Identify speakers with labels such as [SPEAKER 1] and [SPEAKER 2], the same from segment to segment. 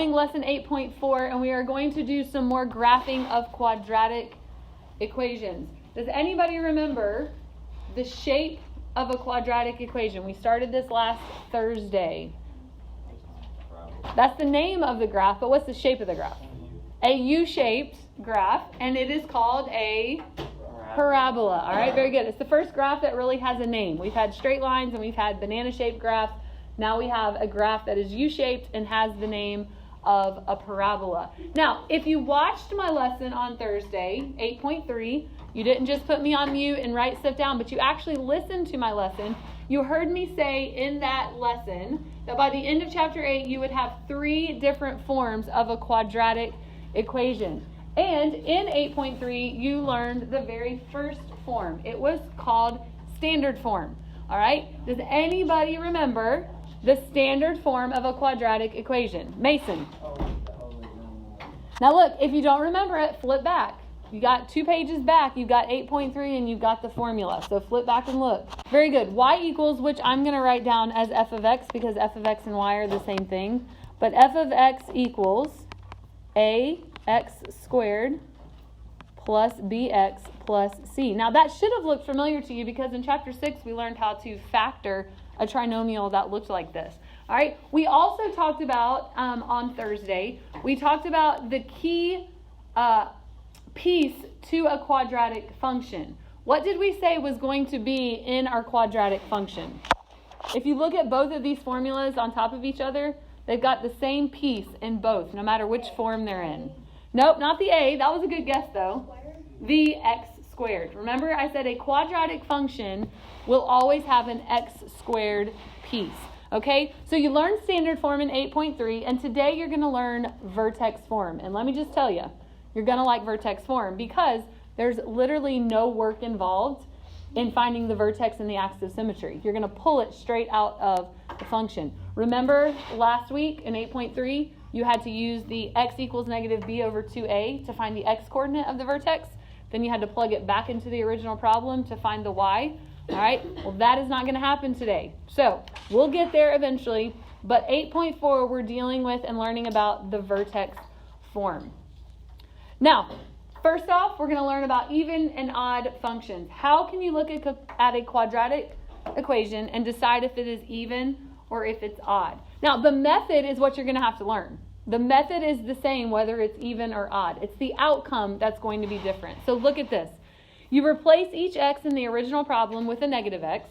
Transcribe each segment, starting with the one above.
[SPEAKER 1] doing lesson 8.4, and we are going to do some more graphing of quadratic equations. Does anybody remember the shape of a quadratic equation? We started this last Thursday. That's the name of the graph, but what's the shape of the graph? A U-shaped graph, and it is called a parabola. All right, very good. It's the first graph that really has a name. We've had straight lines and we've had banana-shaped graphs. Now we have a graph that is U-shaped and has the name of a parabola. Now, if you watched my lesson on Thursday, 8.3, you didn't just put me on mute and write stuff down, but you actually listened to my lesson. You heard me say in that lesson that by the end of chapter 8, you would have 3 different forms of a quadratic equation. And in 8.3, you learned the very first form. It was called standard form. All right? Does anybody remember the standard form of a quadratic equation? Mason. Now look, if you don't remember it, flip back. You got 2 pages back. You've got 8.3 and you've got the formula. So flip back and look. Very good. Y equals, which I'm going to write down as f of x because f of x and y are the same thing. But f of x equals ax squared plus bx plus c. Now that should have looked familiar to you because in chapter 6 we learned how to factor a trinomial that looked like this. All right. We also talked about on Thursday, we talked about the key piece to a quadratic function. What did we say was going to be in our quadratic function? If you look at both of these formulas on top of each other, they've got the same piece in both, no matter which form they're in. Nope, not the a. That was a good guess, though. The x squared. Remember, I said a quadratic function will always have an x squared piece. Okay, so you learned standard form in 8.3, and today you're going to learn vertex form. And let me just tell you, you're going to like vertex form because there's literally no work involved in finding the vertex in the axis of symmetry. You're going to pull it straight out of the function. Remember last week in 8.3, you had to use the x equals negative b over 2a to find the x coordinate of the vertex. Then you had to plug it back into the original problem to find the y. All right, well, that is not going to happen today. So we'll get there eventually. But 8.4, we're dealing with and learning about the vertex form. Now, first off, we're going to learn about even and odd functions. How can you look at a quadratic equation and decide if it is even or if it's odd? Now, the method is what you're going to have to learn. The method is the same whether it's even or odd. It's the outcome that's going to be different. So look at this. You replace each x in the original problem with a negative x.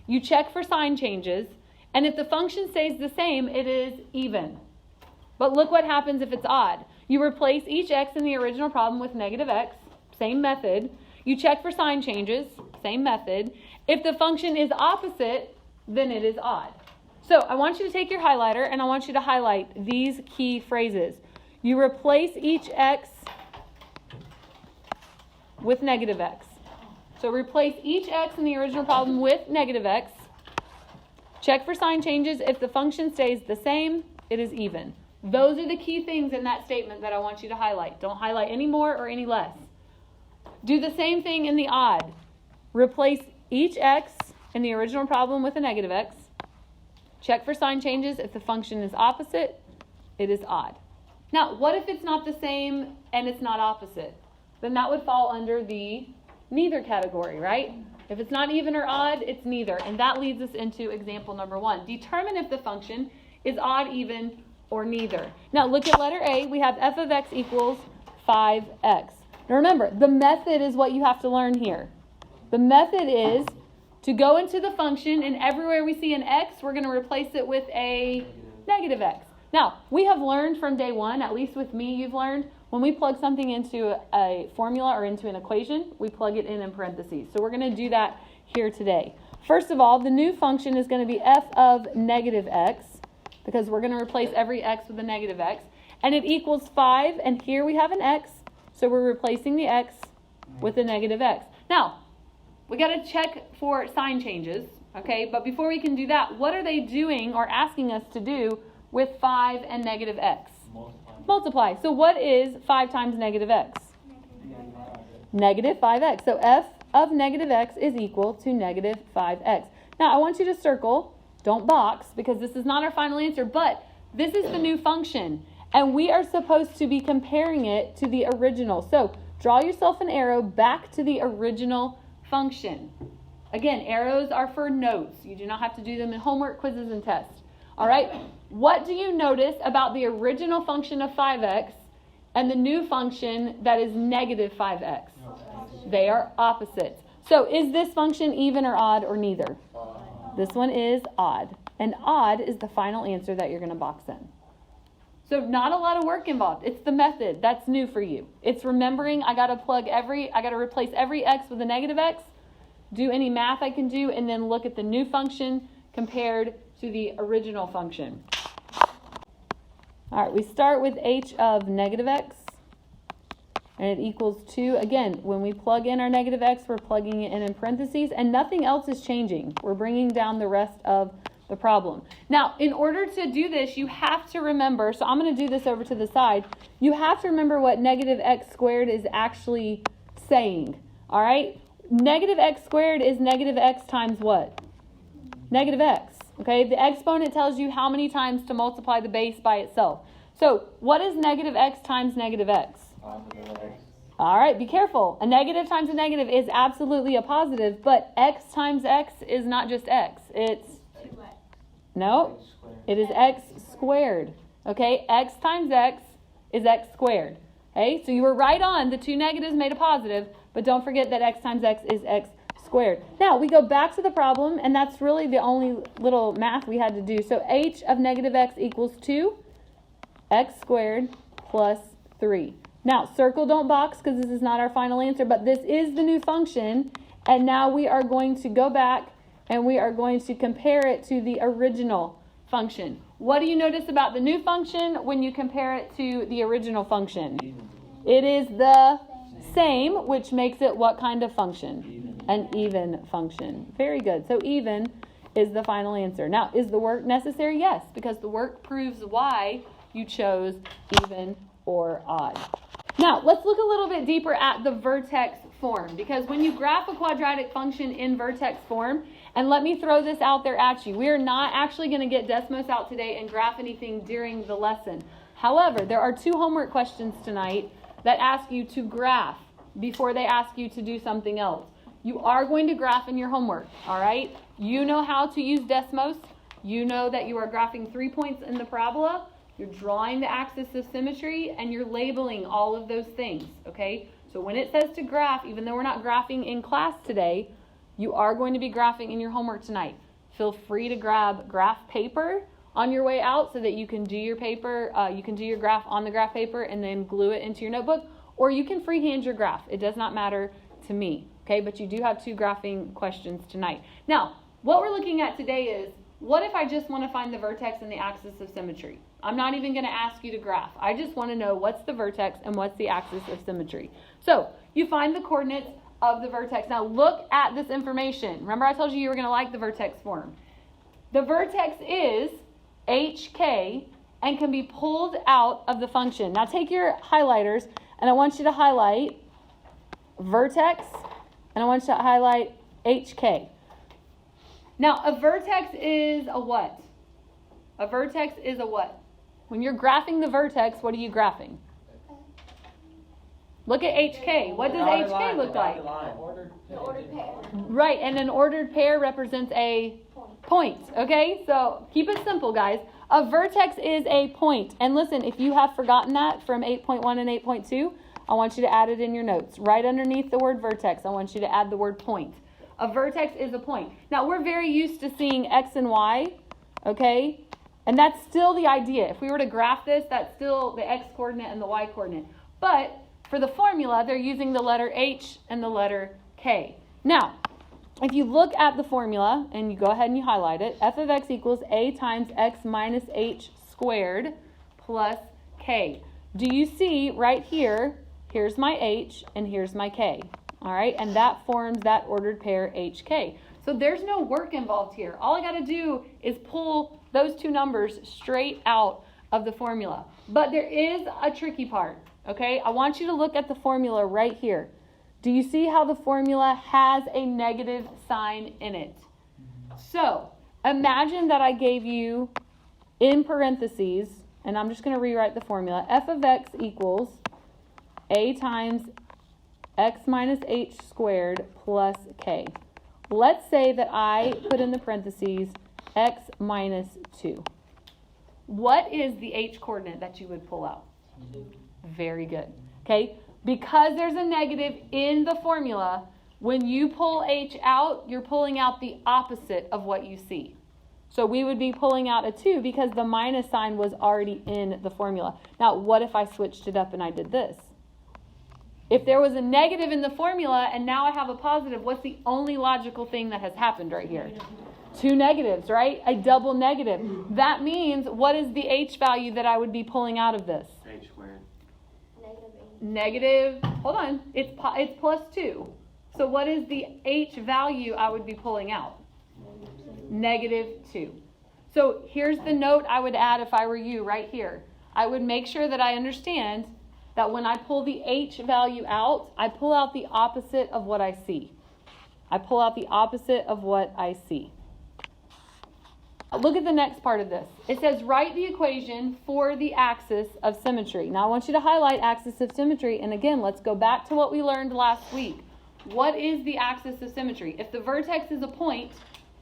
[SPEAKER 1] You check for sign changes. And if the function stays the same, it is even. But look what happens if it's odd. You replace each x in the original problem with negative x, same method. You check for sign changes, same method. If the function is opposite, then it is odd. So I want you to take your highlighter and I want you to highlight these key phrases. You replace each x with negative x. So replace each x in the original problem with negative x. Check for sign changes. If the function stays the same, it is even. Those are the key things in that statement that I want you to highlight. Don't highlight any more or any less. Do the same thing in the odd. Replace each x in the original problem with a negative x. Check for sign changes. If the function is opposite, it is odd. Now, what if it's not the same and it's not opposite? Then that would fall under the neither category, right? If it's not even or odd, it's neither. And that leads us into example number 1. Determine if the function is odd, even, or neither. Now look at letter A. We have f of x equals 5x. Now remember, the method is what you have to learn here. The method is to go into the function, and everywhere we see an x, we're going to replace it with a negative x. Now, we have learned from day 1, at least with me, you've learned, when we plug something into a formula or into an equation, we plug it in parentheses. So we're going to do that here today. First of all, the new function is going to be f of negative x, because we're going to replace every x with a negative x. And it equals 5, and here we have an x, so we're replacing the x with a negative x. Now, we got to check for sign changes, okay? But before we can do that, what are they doing or asking us to do with 5 and negative x? Multiply. So what is 5 times negative x? Negative 5x. So f of negative x is equal to negative 5x. Now, I want you to circle. Don't box, because this is not our final answer, but this is the new function. And we are supposed to be comparing it to the original. So draw yourself an arrow back to the original function. Again, arrows are for notes. You do not have to do them in homework, quizzes, and tests. All right? What do you notice about the original function of 5x and the new function that is negative 5x? They are opposites. So is this function even or odd or neither? This one is odd. And odd is the final answer that you're going to box in. So not a lot of work involved. It's the method. That's new for you. It's remembering I got to replace every x with a negative x, do any math I can do, and then look at the new function compared to the original function. All right, we start with h of negative x, and it equals 2. Again, when we plug in our negative x, we're plugging it in parentheses, and nothing else is changing. We're bringing down the rest of the problem. Now, in order to do this, you have to remember, so I'm going to do this over to the side, you have to remember what negative x squared is actually saying. All right? Negative x squared is negative x times what? Negative x. Okay, the exponent tells you how many times to multiply the base by itself. So, what is negative x times negative x? All right, be careful. A negative times a negative is absolutely a positive, but x times x is not just x. It's no, it is x squared. Okay, x times x is x squared. Okay, so you were right on. The two negatives made a positive, but don't forget that x times x is x squared. Now, we go back to the problem, and that's really the only little math we had to do. So h of negative x equals 2, x squared plus 3. Now, circle, don't box, because this is not our final answer, but this is the new function, and now we are going to go back and we are going to compare it to the original function. What do you notice about the new function when you compare it to the original function? It is the same, which makes it what kind of function? An even function. Very good. So even is the final answer. Now, is the work necessary? Yes, because the work proves why you chose even or odd. Now, let's look a little bit deeper at the vertex form, because when you graph a quadratic function in vertex form, and let me throw this out there at you, we are not actually going to get Desmos out today and graph anything during the lesson. However, there are 2 homework questions tonight that ask you to graph before they ask you to do something else. You are going to graph in your homework, all right? You know how to use Desmos. You know that you are graphing 3 points in the parabola. You're drawing the axis of symmetry, and you're labeling all of those things, okay? So when it says to graph, even though we're not graphing in class today, you are going to be graphing in your homework tonight. Feel free to grab graph paper on your way out so that you can do your paper, you can do your graph on the graph paper and then glue it into your notebook, or you can freehand your graph. It does not matter to me, okay? But you do have 2 graphing questions tonight. Now, what we're looking at today is, what if I just want to find the vertex and the axis of symmetry? I'm not even going to ask you to graph. I just want to know what's the vertex and what's the axis of symmetry. So you find the coordinates of the vertex. Now look at this information. Remember I told you were going to like the vertex form. The vertex is HK and can be pulled out of the function. Now take your highlighters and I want you to highlight vertex and I want you to highlight HK. Now a vertex is a what? A vertex is a what? When you're graphing the vertex, what are you graphing? Look at HK. What does HK look like?
[SPEAKER 2] The ordered pair.
[SPEAKER 1] Right, and an ordered pair represents a point. Okay, so keep it simple, guys. A vertex is a point. And listen, if you have forgotten that from 8.1 and 8.2, I want you to add it in your notes. Right underneath the word vertex, I want you to add the word point. A vertex is a point. Now, we're very used to seeing X and Y, okay? And that's still the idea. If we were to graph this, that's still the X coordinate and the Y coordinate. But for the formula, they're using the letter H and the letter K. Now, if you look at the formula, and you go ahead and you highlight it, f of x equals a times x minus h squared plus k. Do you see right here, here's my h and here's my k. All right, and that forms that ordered pair HK. So there's no work involved here. All I got to do is pull those 2 numbers straight out of the formula. But there is a tricky part, okay? I want you to look at the formula right here. Do you see how the formula has a negative sign in it? So imagine that I gave you in parentheses and I'm just going to rewrite the formula. F of x equals a times x minus h squared plus k. Let's say that I put in the parentheses x minus 2. What is the h coordinate that you would pull out?
[SPEAKER 2] 2.
[SPEAKER 1] Very good. Okay, because there's a negative in the formula, when you pull h out, you're pulling out the opposite of what you see. So we would be pulling out a 2 because the minus sign was already in the formula. Now, what if I switched it up and I did this? If there was a negative in the formula and now I have a positive, what's the only logical thing that has happened right here? 2 negatives, right? A double negative. That means, what is the h value that I would be pulling out of this?
[SPEAKER 2] H squared.
[SPEAKER 1] Negative, hold on, it's plus 2. So what is the h value I would be pulling out? Negative 2. So here's the note I would add if I were you right here. I would make sure that I understand that when I pull the h value out, I pull out the opposite of what I see. I pull out the opposite of what I see. Look at the next part of this. It says write the equation for the axis of symmetry. Now I want you to highlight axis of symmetry, and again, let's go back to what we learned last week. What is the axis of symmetry? If the vertex is a point,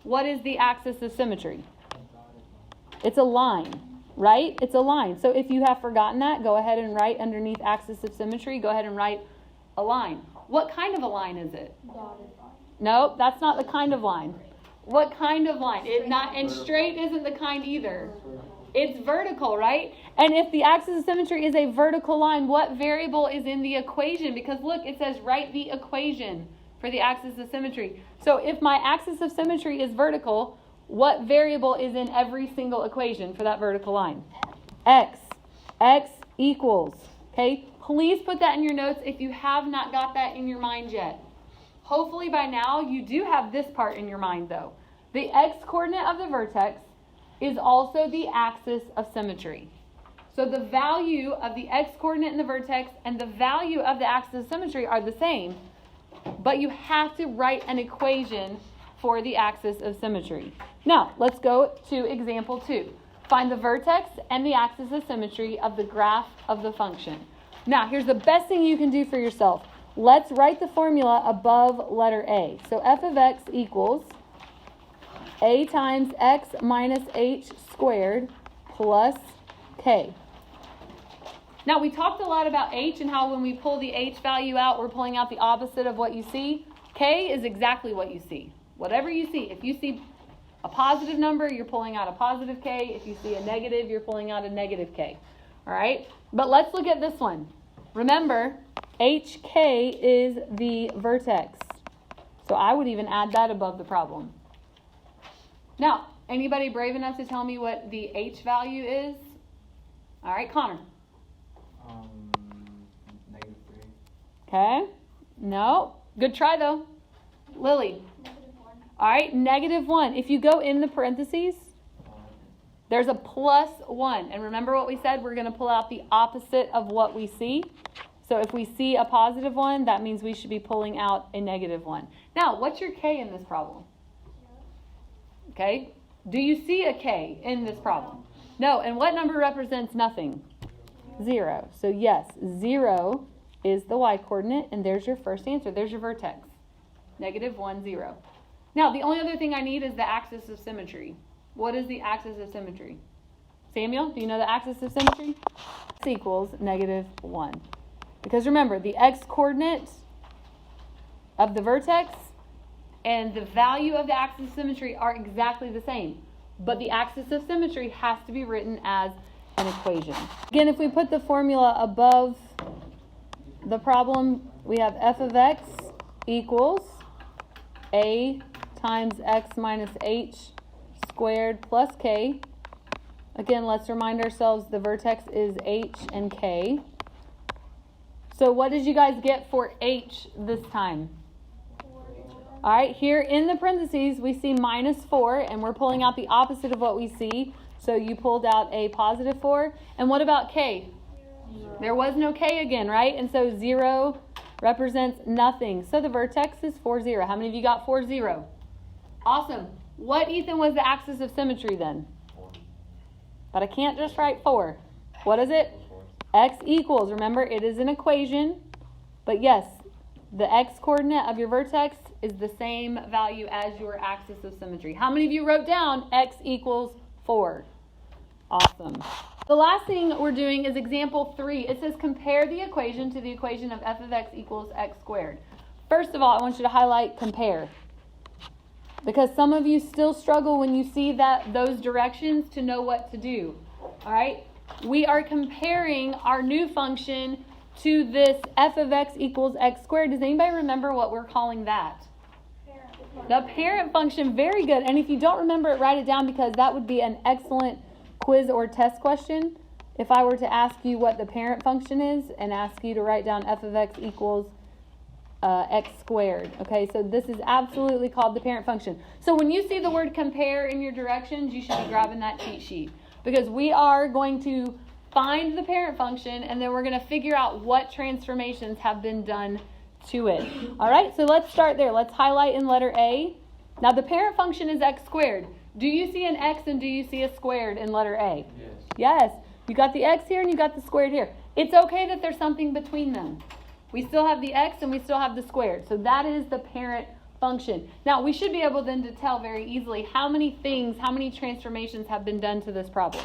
[SPEAKER 1] what is the axis of symmetry? It's a line, right? It's a line. So if you have forgotten that, go ahead and write underneath axis of symmetry, go ahead and write a line. What kind of a line is it?
[SPEAKER 2] Dotted line.
[SPEAKER 1] No, that's not the kind of line. What kind of line? And straight isn't the kind either. It's vertical, right? And if the axis of symmetry is a vertical line, what variable is in the equation? Because look, it says write the equation for the axis of symmetry. So if my axis of symmetry is vertical, what variable is in every single equation for that vertical line? X. X equals. Okay? Please put that in your notes if you have not got that in your mind yet. Hopefully by now you do have this part in your mind though. The x coordinate of the vertex is also the axis of symmetry. So the value of the x coordinate in the vertex and the value of the axis of symmetry are the same, but you have to write an equation for the axis of symmetry. Now, let's go to example 2. Find the vertex and the axis of symmetry of the graph of the function. Now, here's the best thing you can do for yourself. Let's write the formula above letter A. So f of x equals a times x minus h squared plus k. Now, we talked a lot about h and how when we pull the h value out, we're pulling out the opposite of what you see. K is exactly what you see. Whatever you see. If you see a positive number, you're pulling out a positive k. If you see a negative, you're pulling out a negative k. All right? But let's look at this one. Remember, HK is the vertex. So I would even add that above the problem. Now, anybody brave enough to tell me what the H value is? All right, Connor.
[SPEAKER 2] -3.
[SPEAKER 1] Okay. No. Good try, though. Lily.
[SPEAKER 2] -1.
[SPEAKER 1] All right, -1. If you go in the parentheses, there's a +1. And remember what we said? We're going to pull out the opposite of what we see. So if we see a +1, that means we should be pulling out a -1. Now, what's your K in this problem? Okay. Do you see a K in this problem? No. And what number represents nothing? 0. So yes, 0 is the y coordinate, and there's your first answer. There's your vertex. -1, 0. Now, the only other thing I need is the axis of symmetry. What is the axis of symmetry? Samuel, do you know the axis of symmetry? X equals -1. Because remember, the x coordinate of the vertex and the value of the axis of symmetry are exactly the same. But the axis of symmetry has to be written as an equation. Again, if we put the formula above the problem, we have f of x equals a times x minus h squared plus k. Again, let's remind ourselves the vertex is h and k. So what did you guys get for h this time?
[SPEAKER 2] 4.
[SPEAKER 1] All right, here in the parentheses, we see -4, and we're pulling out the opposite of what we see. So you pulled out a +4. And what about k?
[SPEAKER 2] 0.
[SPEAKER 1] There was no k again, right? And so 0 represents nothing. So the vertex is 4, 0. How many of you got 4, 0? Awesome. What, Ethan, was the axis of symmetry then?
[SPEAKER 2] 4.
[SPEAKER 1] But I can't just write 4. What is it? X equals, remember it is an equation, but yes, the x coordinate of your vertex is the same value as your axis of symmetry. How many of you wrote down x equals 4? Awesome. The last thing we're doing is example 3. It says compare the equation to the equation of f of x equals x squared. First of all, I want you to highlight compare, because some of you still struggle when you see those directions to know what to do. All right? We are comparing our new function to this f of x equals x squared. Does anybody remember what we're calling that? The parent function. Very good. And if you don't remember it, write it down, because that would be an excellent quiz or test question if I were to ask you what the parent function is and ask you to write down f of x equals x squared. Okay, so this is absolutely called the parent function. So when you see the word compare in your directions, you should be grabbing that cheat sheet, because we are going to find the parent function and then we're going to figure out what transformations have been done to it. All right, so let's start there. Let's highlight in letter A. Now the parent function is x squared. Do you see an x and do you see a squared in letter A?
[SPEAKER 2] Yes.
[SPEAKER 1] Yes. You got the x here and you got the squared here. It's okay that there's something between them. We still have the x and we still have the squared. So that is the parent function. Now we should be able then to tell very easily how many transformations have been done to this problem.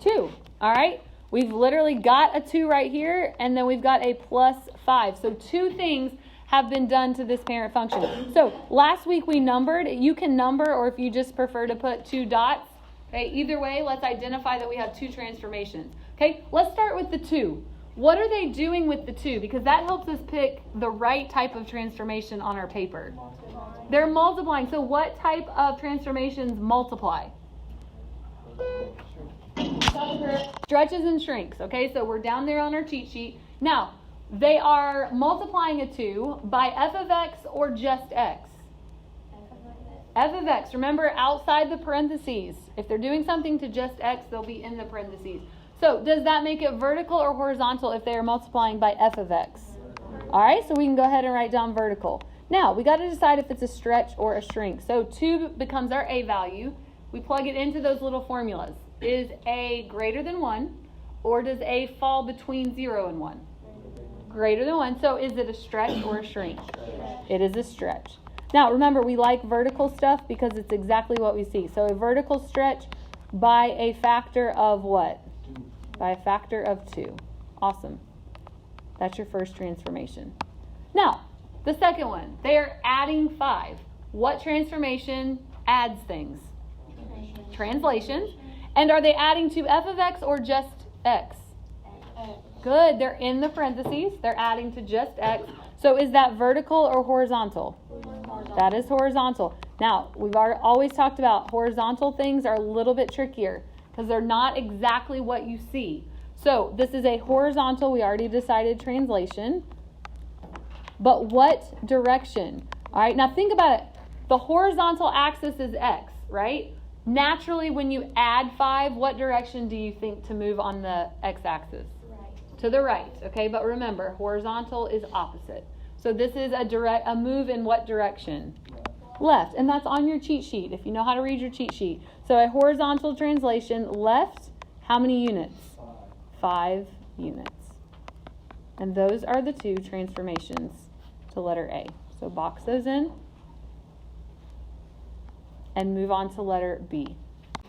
[SPEAKER 1] 2. All right. We've literally got a 2 right here, and then we've got a plus 5. So 2 things have been done to this parent function. So last week we numbered. You can number, or if you just prefer to put 2 dots. Okay. Either way, let's identify that we have 2 transformations. Okay. Let's start with the 2. What are they doing with the 2? Because that helps us pick the right type of transformation on our paper. They're multiplying. So what type of transformations multiply? Stretches and shrinks. Okay, so we're down there on our cheat sheet. Now, they are multiplying a 2 by f of x or just x? F of x. Remember, outside the parentheses. If they're doing something to just x, they'll be in the parentheses. So does that make it vertical or horizontal if they are multiplying by f of x? All right, so we can go ahead and write down vertical. Now, we got to decide if it's a stretch or a shrink. So 2 becomes our a value. We plug it into those little formulas. Is a greater than 1, or does a fall between 0 and 1? Greater than 1. So is it a stretch or a shrink? It is a stretch. Now remember, we like vertical stuff because it's exactly what we see. So a vertical stretch by a factor of what? By a factor of 2. Awesome. That's your first transformation. Now, the second one. They are adding 5. What transformation adds things? Translations. And are they adding to f of x or just x? Good. They're in the parentheses. They're adding to just x. So is that vertical or horizontal? That is horizontal. Now, we've always talked about horizontal things are a little bit trickier because they're not exactly what you see. So this is a horizontal, we already decided, translation. But what direction? All right, now think about it. The horizontal axis is x, right? Naturally, when you add 5, what direction do you think to move on the x-axis? Right. To the right, okay? But remember, horizontal is opposite. So this is a move in what direction? Left. And that's on your cheat sheet, if you know how to read your cheat sheet. So a horizontal translation, left, how many units? 5 units. And those are the 2 transformations to letter A. So box those in. And move on to letter B.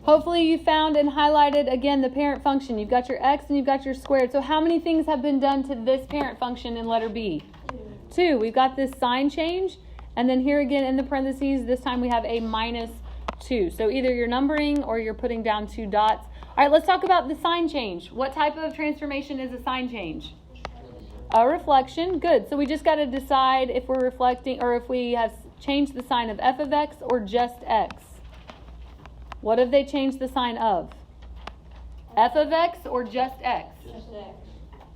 [SPEAKER 1] Hopefully you found and highlighted, again, the parent function. You've got your x and you've got your squared. So how many things have been done to this parent function in letter B? 2. We've got this sign change. And then here again in the parentheses, this time we have a -2. So either you're numbering or you're putting down 2 dots. All right, let's talk about the sign change. What type of transformation is a sign change? A reflection. Good. So we just got to decide if we're reflecting or if we have changed the sign of f of x or just x. What have they changed the sign of? F of x or just x?
[SPEAKER 2] Just X.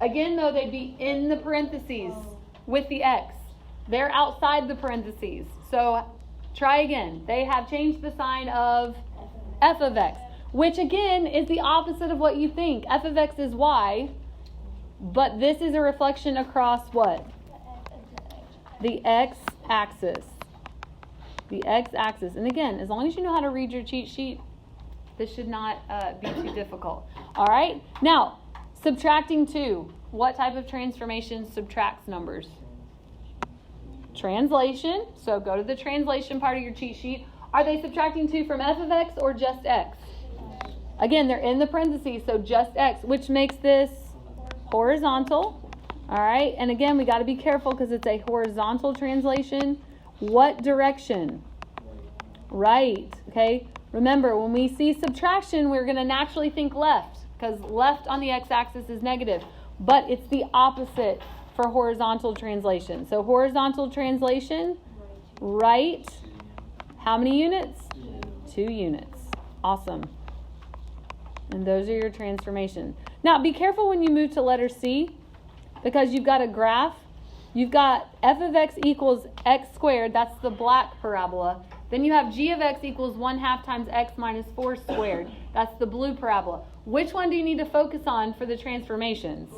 [SPEAKER 1] Again, though, they'd be in the parentheses with the x. They're outside the parentheses. So try again. They have changed the sign of f of x, which again is the opposite of what you think. F of x is y, but this is a reflection across what? The x-axis. The x-axis. And again, as long as you know how to read your cheat sheet, This should not be too difficult. All right. Now, subtracting 2. What type of transformation subtracts numbers? Translation. So go to the translation part of your cheat sheet. Are they subtracting 2 from f of x or just x? Again, they're in the parentheses, so just x, which makes this horizontal. All right. And again, we got to be careful because it's a horizontal translation. What direction? Right. Okay. Remember, when we see subtraction, we're going to naturally think left because left on the x-axis is negative. But it's the opposite for horizontal translation. So horizontal translation, right. How many units? 2 units. Awesome. And those are your transformations. Now, be careful when you move to letter C because you've got a graph. You've got f of x equals x squared. That's the black parabola. Then you have g of x equals 1/2 times x minus 4 squared. That's the blue parabola. Which one do you need to focus on for the transformations?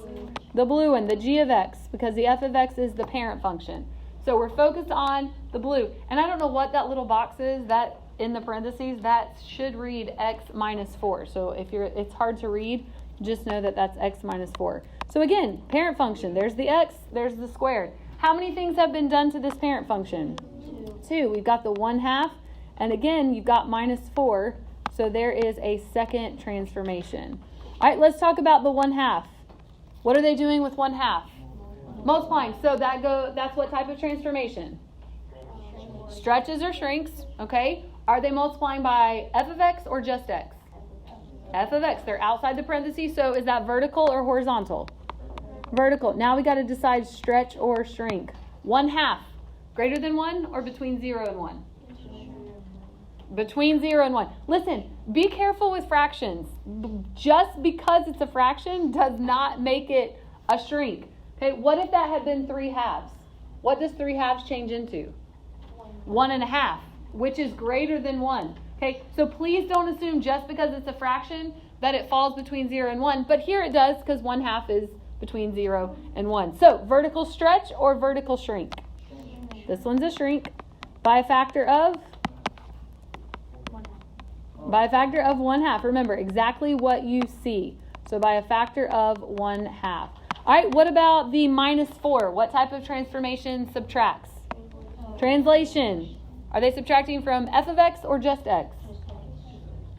[SPEAKER 1] The blue one, the g of x, because the f of x is the parent function. So we're focused on the blue. And I don't know what that little box is, that in the parentheses, that should read x minus 4. So if it's hard to read, just know that that's x minus 4. So again, parent function, there's the x, there's the squared. How many things have been done to this parent function? 2. We've got the 1/2, and again, you've got minus 4, so there is a second transformation. All right, let's talk about the 1/2. What are they doing with 1/2? Multiplying. So that's what type of transformation? Stretches or shrinks, okay? Are they multiplying by f of x or just x? F of x. They're outside the parentheses, so is that vertical or horizontal? Vertical. Now we got to decide stretch or shrink. 1/2. Greater than 1 or between 0 and 1? Between 0 and 1. Listen, be careful with fractions. Just because it's a fraction does not make it a shrink. Okay, what if that had been 3/2? What does 3/2 change into? 1.5, which is greater than 1. Okay, so please don't assume just because it's a fraction that it falls between 0 and 1. But here it does because 1/2 is between 0 and 1. So vertical stretch or vertical shrink? This one's a shrink by a factor of? By a factor of 1/2. Remember, exactly what you see. So by a factor of 1/2. All right, what about the minus 4? What type of transformation subtracts? Translation. Are they subtracting from f of x or just x?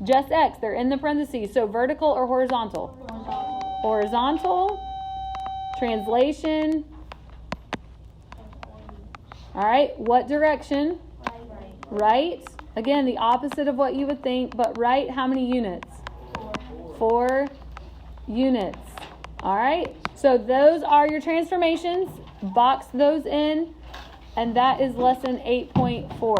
[SPEAKER 1] Just x. They're in the parentheses. So vertical or horizontal? Horizontal. Translation. All right, what direction? Right. Again, the opposite of what you would think, but right, how many units? 4 units. All right, so those are your transformations. Box those in, and that is lesson 8.4.